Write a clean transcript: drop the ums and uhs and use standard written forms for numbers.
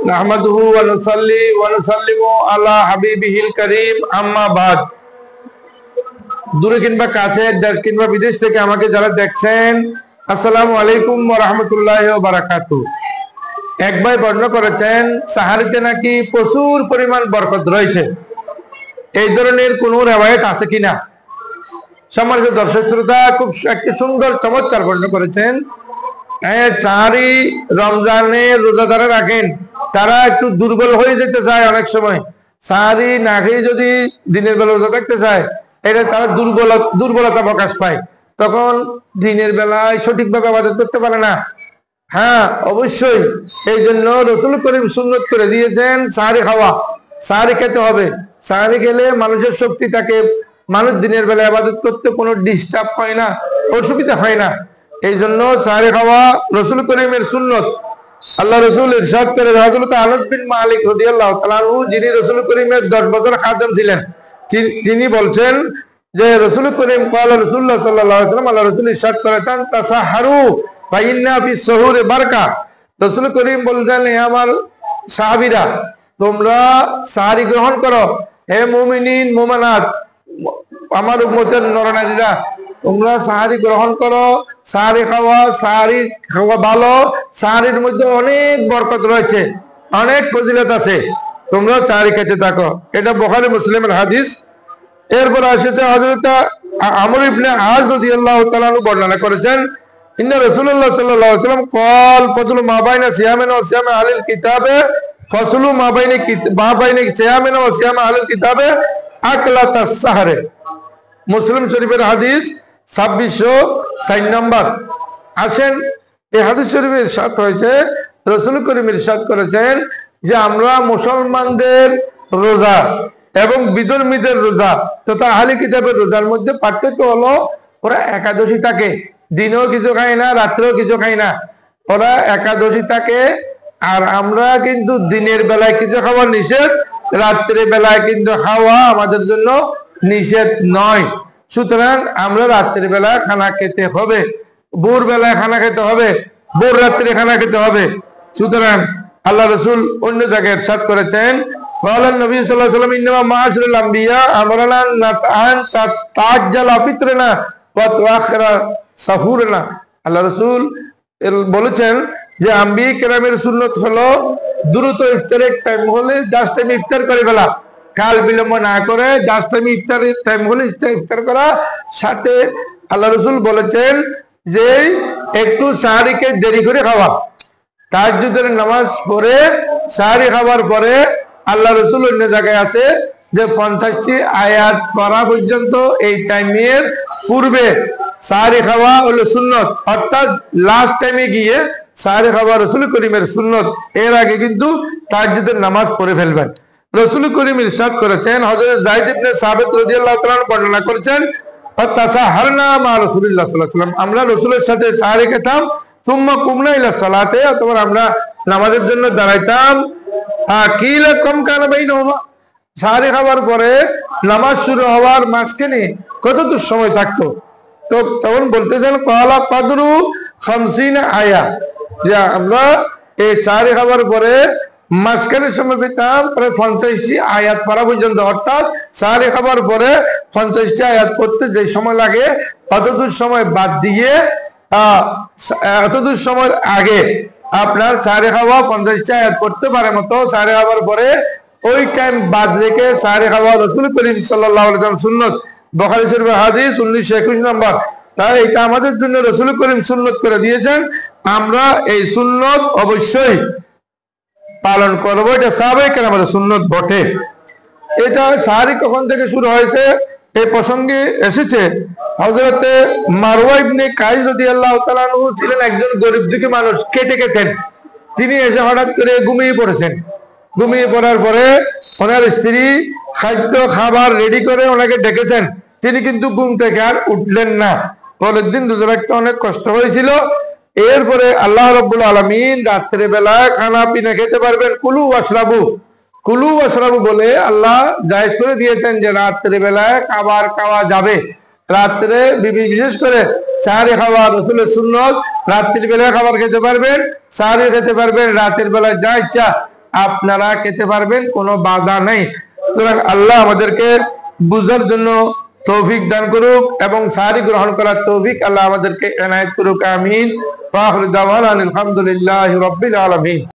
নাহমাদুহু ওয়া নুসাল্লি ওয়া নুসাল্লিমু আলা হাবিবিহিল কারীম, আম্মা বাদ। দূরে কিংবা কাছে, দেশ কিংবা বিদেশ থেকে আমাকে যারা দেখছেন, আসসালামু আলাইকুম ওয়া রাহমাতুল্লাহি ওয়া বারাকাতুহু। এক ভাই বর্ণনা করেছেন সাহারিতে নাকি প্রচুর পরিমাণ বরকত রয়েছে। এই ধরনের কোন রিওয়ায়াত আছে কিনা? সম্মানিত দর্শক শ্রোতা, খুব একটি সুন্দর চমৎকার বর্ণনা করেছেন। সাহারি রমজানে রোজাদারা রাখেন, তারা একটু দুর্বল হয়ে যেতে চায়। অনেক সময় সাহারি না খেয়ে যদি দিনের বেলা রোজা থাকতে চায়, এটা তারা দুর্বলতা প্রকাশ পায়, তখন দিনের বেলায় সঠিকভাবে ইবাদত করতে পারে না। হ্যাঁ, অবশ্যই এই জন্য রাসূল করিম সুন্নাত করে দিয়েছেন সাহারি খাওয়া। সাহারি খেতে হবে। সাহারি খেলে মানুষের শক্তি থাকে, মানুষ দিনের বেলা ইবাদত করতে কোনো ডিস্টার্ব হয় না, অসুবিধা হয় না। এই জন্য সাহারি খাওয়া রাসূল করিমের সুন্নাত। আল্লাহ রাসূল ইরশাদ করে, হযরত আনাস বিন মালিক রাদিয়াল্লাহু তাআলা আনহু, যিনি রাসূল করিমের 10 বছর খাদেম ছিলেন, তিনি বলছেন যে রাসূল করিম ক্বালা রাসূলুল্লাহ সাল্লাল্লাহু আলাইহি ওয়াসাল্লাম, আল্লাহ রাসূল ইরশাদ করেছেন, তাসাহারু ফা ইন্না ফিস সুহুরি বারাকা। রাসূল করিম বলছেন, হে আমার সাহাবীরা, তোমরা সাহারি গ্রহণ করো। হে মুমিনিন মুমিনাত, আমার উম্মতের নরনারীরা, তোমরা সাহারি গ্রহণ করো। সাহারি খাওয়া ভালো। সাহারির মধ্যে অনেক বরকত রয়েছে, অনেক ফজিলত আছে। তোমরা সাহারি খেতে থাকো। এটা বুখারী মুসলিমের হাদিস। এরপর এসেছে হযরত আমর ইবনে আস রাদিয়াল্লাহু তাআলা আনহু বর্ণনা করেছেন, ইন্না রাসূলুল্লাহ সাল্লাল্লাহু আলাইহি ওয়াসাল্লাম ক্বাল ফাসলু মা বাইনা সিয়ামিনা ওয়া সিয়ামি আহলিল কিতাবে ফাসলু মা বাইনা সিয়ামিনা ওয়া সিয়ামি আহলিল কিতাবে আকলাতাস সাহরে। মুসলিম শরীফের হাদিস 2604 নম্বর। আসেন, এই হাদিস শরীফে ইরশাদ হয়েছে, রাসূল করিম ইরশাদ করেছেন যে আমরা মুসলমানদের রোজা এবং বিধর্মীদের রোজা তথা আহলি কিতাবের রোজার মধ্যে পার্থক্য হলো, ওরা একাদশী থাকে, দিনেও কিছু খায় না, রাত্রেও কিছু খায় না, ওরা একাদশী থাকে। আর আমরা কিন্তু দিনের বেলায় কিছু খাওয়া নিষেধ, রাত্রের বেলায় কিন্তু খাওয়া আমাদের জন্য নিষেধ নয়। সুতরাং আমরা রাত্রের বেলায় খানা খেতে হবে, ভোর বেলায় খানা খেতে হবে, ভোর রাত্রে খানা খেতে হবে। সুতরাং আল্লাহ রাসূল অন্য জায়গায় ইরশাদ করেছেন, ক্বালান নবী সাল্লাল্লাহু আলাইহি ওয়াসাল্লাম, ইন্নামা মা'আশারাল আমবিয়া আমরানা নাতআন তা'আজ্জালা ফিতরানা ওয়া তুআখিরা সাহুরানা। আল্লাহ রাসূল বলেছেন যে আম্বিয়া কেরামের সুন্নাত হলো দ্রুত ইফতারের টাইম হলে জাস্ট টাইমে ইফতার করে ফেলা, কাল বিলম্ব না করে জাস্ট টাইমে ইফতারের টাইম হলে ইফতার করা। সাথে আল্লাহ রাসূল বলেছেন যে একটু সাহারিকে দেরি করে খাওয়া। তাহাজ্জুদের নামাজ পড়ে সাহারি খাওয়ার পরে আল্লাহ রাসূল অন্য জায়গায় আছে যে 50টি আয়াত পড়া পর্যন্ত এই টাইমের পূর্বে সাহারি খাওয়া হলো সুন্নত, অর্থাৎ লাস্ট টাইমে গিয়ে সাহারি খাওয়া রাসূল করিমের সুন্নত। এর আগে কিন্তু তাহাজ্জুদের নামাজ পড়ে ফেলবেন। রাসূল করিম ইরশাদ করেছেন, হযরত যায়েদ ইবনে সাবিত রাদিয়াল্লাহু তাআলা বর্ণনা করেছেন, তাসাহারনা মা রাসূলিল্লাহ সাল্লাল্লাহু আলাইহি ওয়াসাল্লাম, আমরা রাসূলের সাথে সাহারি খেতাম, সুম্মা কুমনা ইলা সালাতে, অথবা আমরা নামাজের জন্য দাঁড়াইতাম। কিলা কম কানা বাইনহুমা, সাহারি খাওয়ার পরে নামাজ শুরু হওয়ার মাঝখানে কতটুকু সময় থাকতো? তো তখন বলতেছেন ক্বালা কদরু 50 আয়া, যে আমরা এই সাহারি খাওয়ার পরে মাঝখানে সময় পেতাম প্রায় 50টি আয়াত পড়া পর্যন্ত। অর্থাৎ সাহারি খাবার পরে 50টি আয়াত পড়তে যে সময় লাগে, অতদূর সময় বাদ দিয়ে অতদূর সময় আগে আপনার সাহারি খাওয়া 50টি আয়াত পড়তে পারে মতো সাহারি খাবার পরে ওই টাইম বাদ রেখে সাহারি খাওয়া রাসূল করিম সাল্লাল্লাহু আলাইহি ওয়াসাল্লাম সুন্নাত। বুখারী শরীফের হাদিস 1921 নম্বর। তাই এটা আমাদের জন্য রাসূল করিম সুন্নাত করে দিয়েছেন, আমরা এই সুন্নাত অবশ্যই পালন করবো। এটা সাহাবায়ে কেরামের সুন্নাত বটে। এটা সাহারি কখন থেকে শুরু হয়েছে এই প্রসঙ্গে এসেছে, হযরতে মারওয়া ইবনে কাইস রাদিয়াল্লাহু তাআলা আনহু ছিলেন একজন গরীব দুঃখী মানুষ, কেটে খেতেন। তিনি এসে হঠাৎ করে ঘুমিয়ে পড়েছেন। ঘুমিয়ে পড়ার পরে ওনার স্ত্রী খাবার রেডি করে ওনাকে ডেকেছেন, তিনি কিন্তু ঘুম থেকে আর উঠলেন না। পরের দিন রোজা রাখতে অনেক কষ্ট হয়েছিল। এরপরে আল্লাহ রাব্বুল আলামিন রাত্রে বেলায় খানা পিনা খেতে পারবেন, কুলু ওয়াশরাবু বলে আল্লাহ জায়েজ করে দিয়েছেন যে রাত্রে বেলায় খাবার খাওয়া যাবে। রাত্রে বিশেষ করে সাহারি খাওয়া রাসূলের সুন্নত, রাত্রির বেলায় খাবার খেতে পারবেন, সাহারি খেতে পারবেন, রাতের বেলায় যা ইচ্ছা আপনারা খেতে পারবেন, কোনো বাধা নেই। সুতরাং আল্লাহ আমাদেরকে বুঝার জন্য তৌফিক দান করুক এবং সাহারি গ্রহণ করার তৌফিক আল্লাহ আমাদেরকে এনায়েত করুক। আমিন। ওয়া আখিরু দাওয়ানা আলহামদুলিল্লাহি রাব্বিল আলামিন।